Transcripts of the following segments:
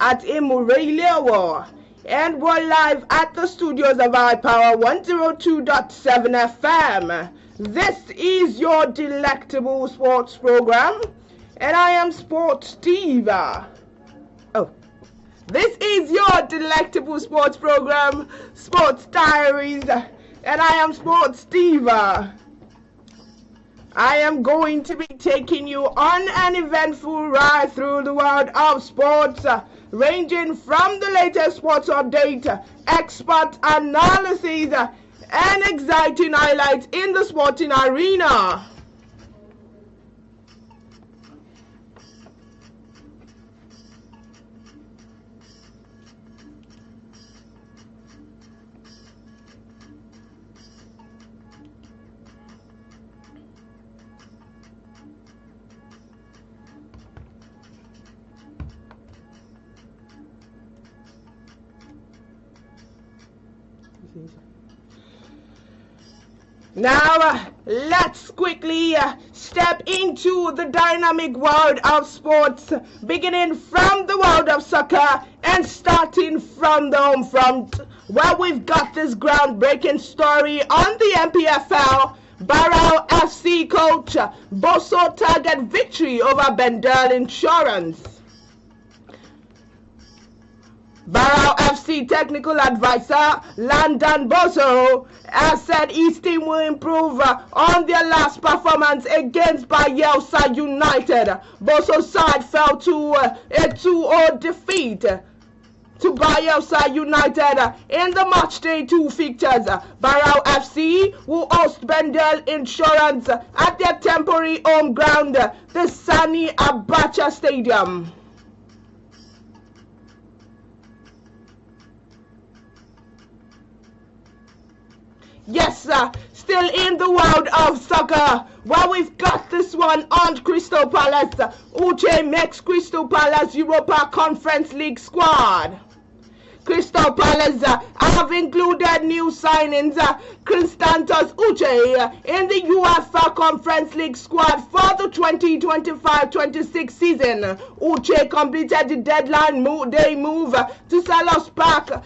at INIOLUWA, and we're live at the studios of iPower 102.7 FM. This is your delectable sports program, and I am Sports Steve. This is your delectable sports program, Sports Diaries, and I am Sports Steve. I am going to be taking you on an eventful ride through the world of sports, ranging from the latest sports update, expert analyses, and exciting highlights in the sporting arena. Now, let's quickly step into the dynamic world of sports, beginning from the world of soccer and starting from the home front, where we've got this groundbreaking story on the MPFL. Barrow FC coach Boso target victory over Bendel Insurance. Barrow FC technical advisor Landon Boso has said his team will improve on their last performance against Bayelsa United. Boso's side fell to a 2-0 defeat to Bayelsa United in the matchday 2 fixtures. Barrow FC will host Bendel Insurance at their temporary home ground, the Sani Abacha Stadium. Yes, still in the world of soccer, where we've got this one on Crystal Palace. Uche makes Crystal Palace Europa Conference League squad. Crystal Palace have included new signings Kristantos Uche in the UEFA Conference League squad for the 2025-26 season. Uche completed the deadline day move to Selhurst Park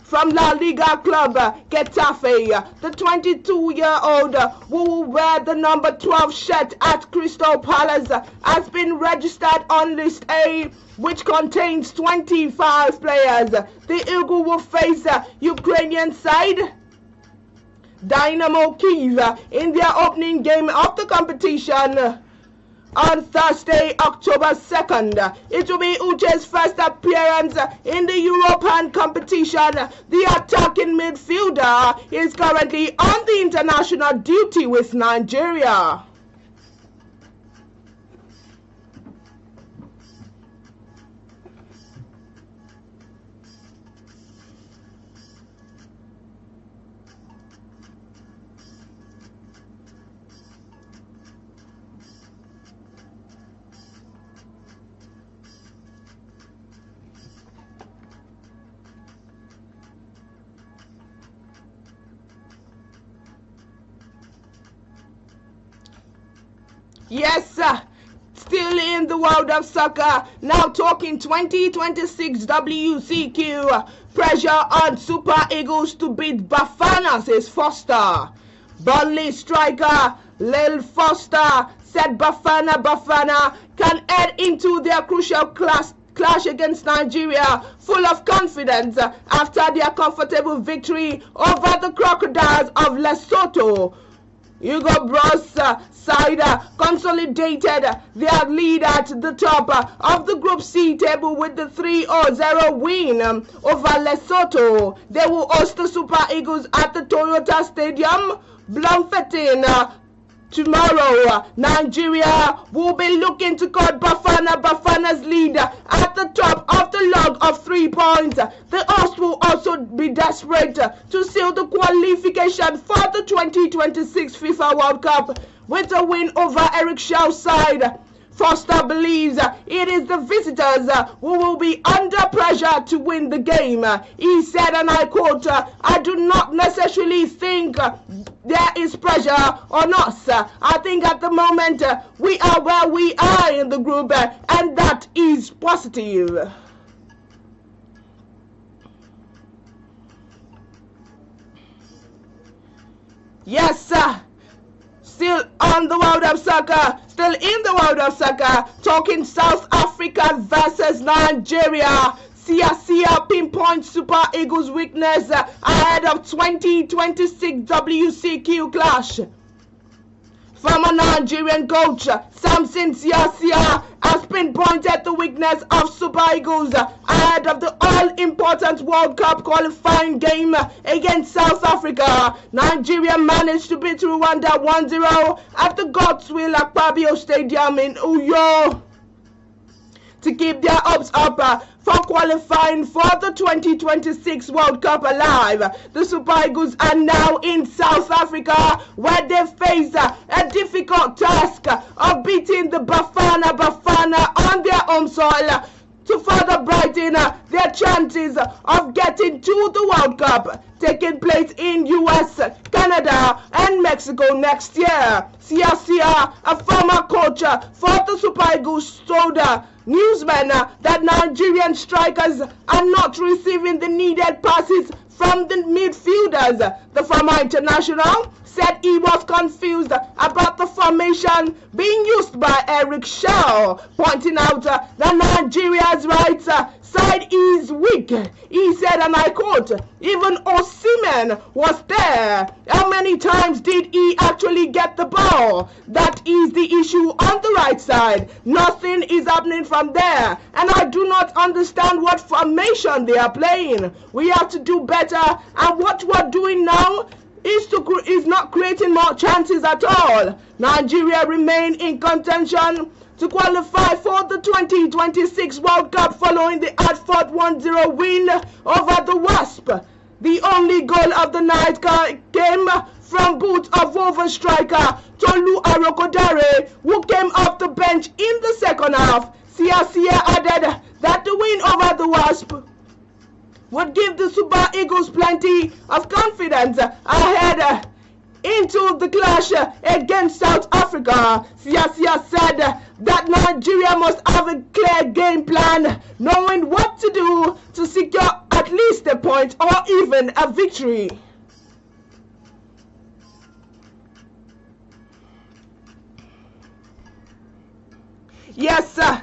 from La Liga club Getafe. The 22-year-old who will wear the number 12 shirt at Crystal Palace has been registered on List A, which contains 25 players. The Eagle will face Ukrainian side Dynamo Kyiv in their opening game of the competition on Thursday, October 2nd. It will be Uche's first appearance in the European competition. The attacking midfielder is currently on the international duty with Nigeria. Yes, still in the world of soccer, now talking 2026 WCQ. Pressure on Super Eagles to beat Bafana, says Foster. Burnley striker Lil Foster said Bafana can head into their crucial clash against Nigeria full of confidence after their comfortable victory over the Crocodiles of Lesotho. Hugo Bros' side consolidated their lead at the top of the Group C table with the 3-0 win over Lesotho. They will host the Super Eagles at the Toyota Stadium, Bloemfontein, tomorrow. Nigeria will be looking to cut Bafana's lead at the top of the log of 3 points. The host will also be desperate to seal the qualification for the 2026 FIFA World Cup with a win over Eric Schau's side. Foster believes it is the visitors who will be under pressure to win the game. He said, and I quote, "I do not necessarily think there is pressure on us. I think at the moment we are where we are in the group, and that is positive. Yes, sir. Still on the world of soccer, still in the world of soccer, talking South Africa versus Nigeria. Sia pinpoints Super Eagles' weakness ahead of 2026 WCQ clash. Former Nigerian coach Samson Sia has pinpointed the weakness of Super Eagles ahead of the all-important World Cup qualifying game against South Africa. Nigeria managed to beat Rwanda 1-0 at the Godswill Akpabio Stadium in Uyo to keep their hopes up for qualifying for the 2026 World Cup alive. The Super Eagles are now in South Africa, where they face a difficult task of beating the Bafana on their home soil to further brighten their chances of getting to the World Cup taking place in US, Canada, and Mexico next year. Sia, a former coach for the Super Eagles, told newsmen that Nigerian strikers are not receiving the needed passes from the midfielders. The former international said he was confused about the formation being used by Eric Shaw, pointing out that Nigeria's right side is weak. He said, and I quote, "Even Osimhen was there. How many times did he actually get the ball? That is the issue on the right side. Nothing is happening from there, and I do not understand what formation they are playing. We have to do better, and what we're doing now is not creating more chances at all." Nigeria remain in contention to qualify for the 2026 World Cup following the hard-fought 1-0 win over the Wasp. The only goal of the night came from boot of Wolves striker Tolu Arokodare, who came off the bench in the second half. Sia added that the win over the Wasp would give the Super Eagles plenty of confidence ahead into the clash against South Africa. Sia said that Nigeria must have a clear game plan, knowing what to do to secure at least a point or even a victory. Yes, sir.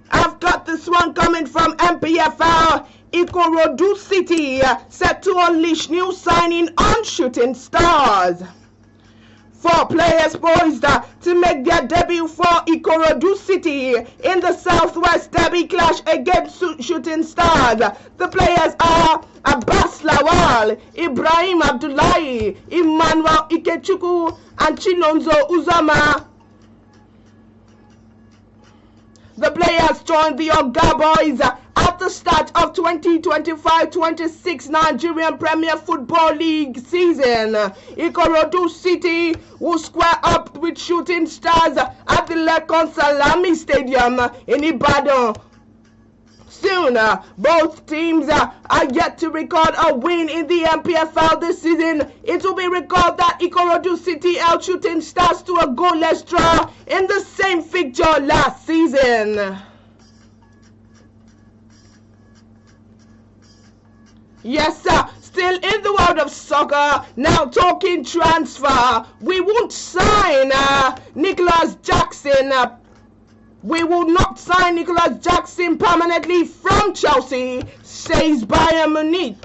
I've got this one coming from MPFL. Ikorodu City set to unleash new signing on Shooting Stars. 4 players poised to make their debut for Ikorodu City in the Southwest Derby clash against Shooting Stars. The players are Abbas Lawal, Ibrahim Abdullahi, Emmanuel Ikechukwu, and Chinonzo Uzama. The players joined the Oga Boys at the start of 2025-26 Nigerian Premier Football League season. Ikorodu City will square up with Shooting Stars at the Lekon Salami Stadium in Ibadan. Soon, both teams are yet to record a win in the MPFL this season. It will be recalled that Ikorodu City held Shooting Stars to a goalless draw in the same fixture last season. Yes, sir. Still in the world of soccer, now talking transfer. We won't sign Nicholas Jackson. We will not sign Nicholas Jackson permanently from Chelsea, says Bayern Munich.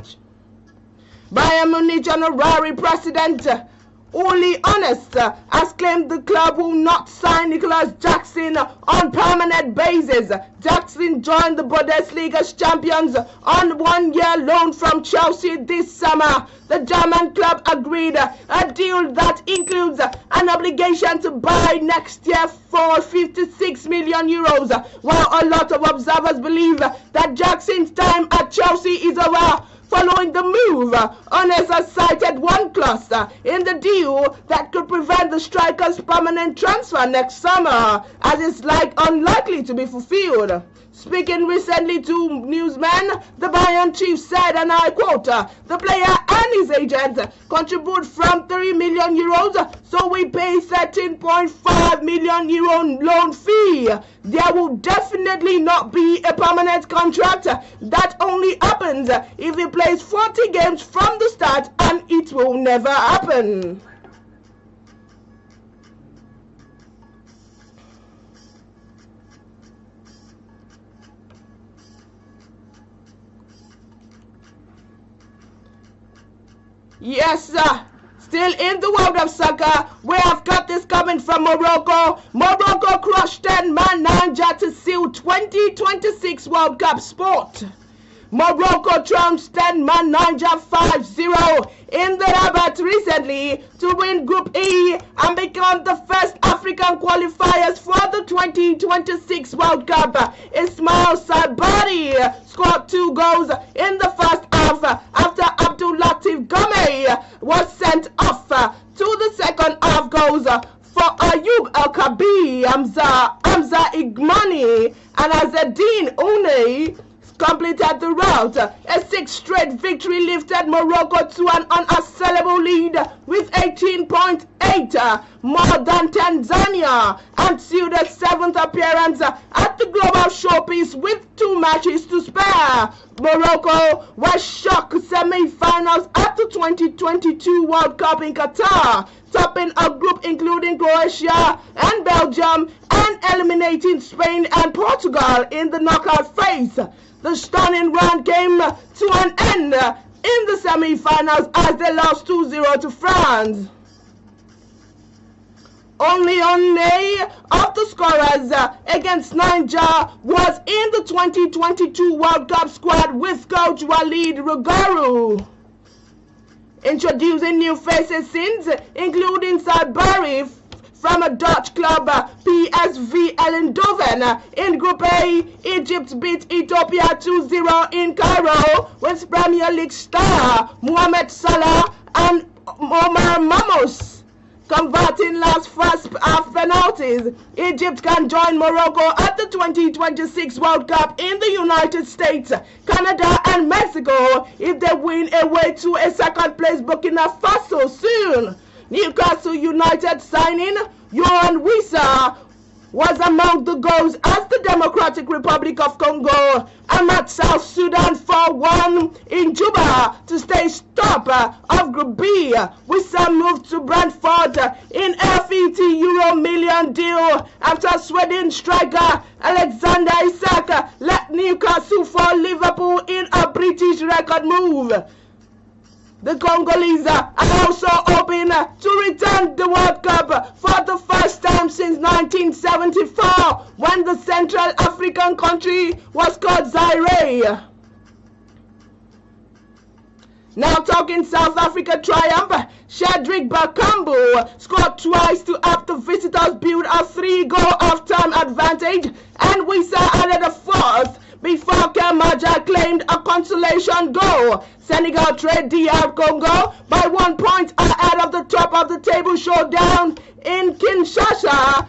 Bayern Munich honorary president Uli Honest has claimed the club will not sign Nicholas Jackson on permanent basis. Jackson joined the Bundesliga's champions on 1-year loan from Chelsea this summer. The German club agreed a deal that includes an obligation to buy next year for 56 million euros. While a lot of observers believe that Jackson's time at Chelsea is over, following the move, Honest has cited one clause in the deal that could prevent the striker's permanent transfer next summer, as it's unlikely to be fulfilled. Speaking recently to newsmen, the Bayern chief said, and I quote, "The player and his agents contribute from 3 million euros, so we pay 13.5 million euro loan fee. There will definitely not be a permanent contract. That only happens if he plays 40 games from the start, and it will never happen. Yes, sir. Still in the world of soccer, we have got this coming from Morocco. Morocco crushed 10-man Niger to seal 2026 World Cup spot. Morocco trounced 10-man Niger 5-0 in the Rabat recently to win Group E and become the first African qualifiers for the 2026 World Cup. Ismail Sabari scored 2 goals in the first half after Abdul Latif Gomez was sent off to the second half goals for Ayub El-Kabi, Hamza Igmani, and Azedine Ounei completed the rout. A 6th straight victory lifted Morocco to an unassailable lead with 18.8 more than Tanzania, and sealed a 7th appearance at the global showpiece with 2 matches to spare. Morocco was shocked semi-finals at the 2022 World Cup in Qatar, topping a group including Croatia and Belgium and eliminating Spain and Portugal in the knockout phase. The stunning run came to an end in the semi-finals as they lost 2-0 to France. Only Ounei of the scorers against Niger was in the 2022 World Cup squad with coach Walid Regragui. Introducing new faces since, including Sabari from a Dutch club, PSV Eindhoven. In Group A, Egypt beat Ethiopia 2-0 in Cairo with Premier League star Mohamed Salah and Omar Mamos converting last first half penalties. Egypt can join Morocco at the 2026 World Cup in the United States, Canada and Mexico if they win away to a second place Burkina Faso soon. Newcastle United signing Yohan Wissa was among the goals as the Democratic Republic of Congo met South Sudan 4-1 in Juba to stay top of Group B. Wissa moved to Brentford in a 50 euro million deal after Sweden striker Alexander Isak left Newcastle for Liverpool in a British record move. The Congolese are also hoping to return the World Cup for the first time since 1974, when the Central African country was called Zaire. Now talking South Africa triumph, Shadrack Bakambu scored twice to help the visitors build a 3-goal half-time advantage, and Wissa added a 4th before Kemaja claimed a consolation goal. Senegal trailed DR Congo by 1 point ahead of the top of the table showdown in Kinshasa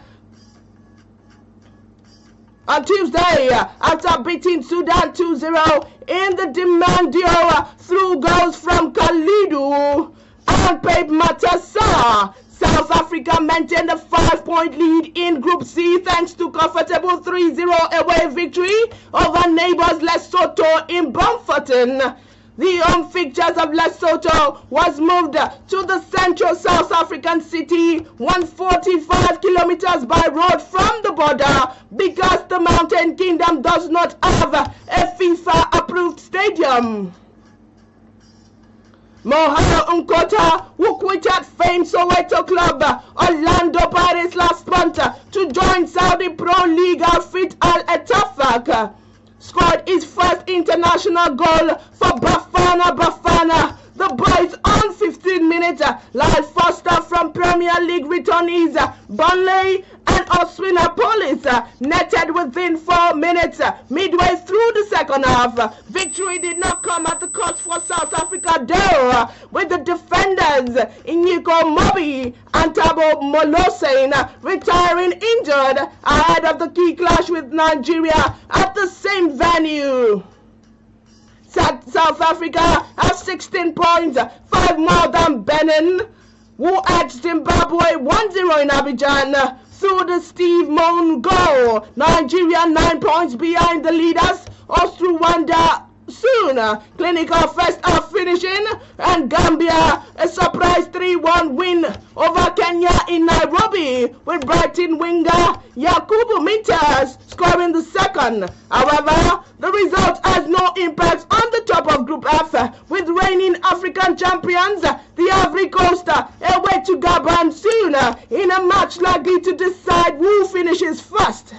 on Tuesday after beating Sudan 2-0 in the Dimandio through goals from Kalidou and Pape Matassa. South Africa maintained a 5-point lead in Group C thanks to comfortable 3-0 away victory over neighbors Lesotho in Bloemfontein. The home fixtures of Lesotho was moved to the central South African city, 145 kilometers by road from the border, because the Mountain Kingdom does not have a FIFA-approved stadium. Mohamed Nkota, who quitted famed Soweto club Orlando Pirates last month to join Saudi Pro League outfit Al Ettifaq, scored his first international goal for Bafana. The boys on 15 minutes, Lyle Foster from Premier League returnees Burnley and Oswinapolis netted within 4 minutes midway through the second half. Victory did not come at the cost for South Africa though, with the defenders Inyiko Mobi and Tabo Molosane retiring injured ahead of the key clash with Nigeria at the same venue. South Africa have 16 points, 5 more than Benin, who edged Zimbabwe 1-0 in Abidjan through the Steve Moan goal. Nigeria 9 points behind the leaders, Rwanda soon. Clinical first half finishing, and Gambia a surprise 3-1 win over Kenya in Nairobi, with Brighton winger Yakubu Mintas scoring the second. However, the result has no impact on the top of Group F, with reigning African champions, the Ivory Coast, away to Gabon soon in a match likely to decide who finishes first.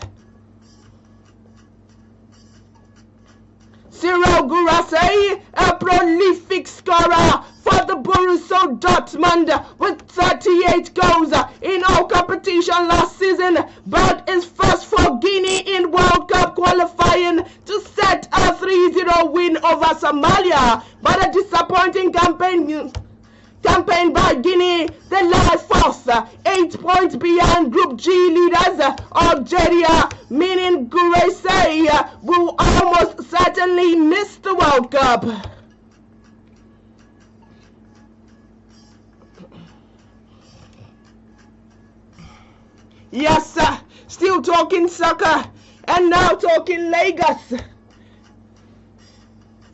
Cyril Gurase, a prolific scorer for the Borussia Dortmund with 38 goals in all competition last season, but is first for Guinea in World Cup qualifying to set a 3-0 win over Somalia. But a disappointing campaign by Guinea. They lie fourth, 8 points behind Group G leaders Algeria, meaning Gurase will almost certainly miss the World Cup. Yes, sir. Still talking soccer, and now talking Lagos.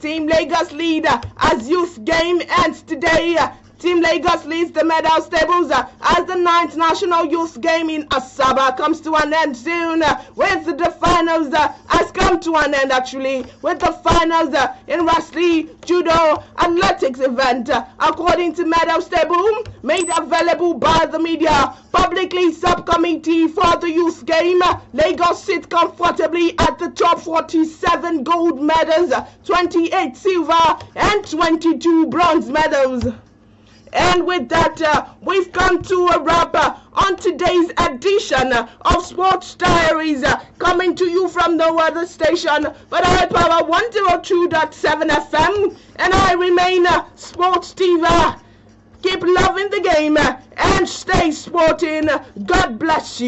Team Lagos lead as youth game ends today. Team Lagos leads the medal tables as the 9th National Youth Game in Asaba comes to an end soon, with the finals has come to an end actually, with the finals in wrestling, judo, athletics event, according to medal table made available by the media. Publicly subcommittee for the youth game, Lagos sits comfortably at the top, 47 gold medals, 28 silver and 22 bronze medals. And with that, we've come to a wrap on today's edition of Sports Diaries, coming to you from no other station but iPower 102.7 FM, and I remain Sports Diva. Keep loving the game and stay sporting. God bless you.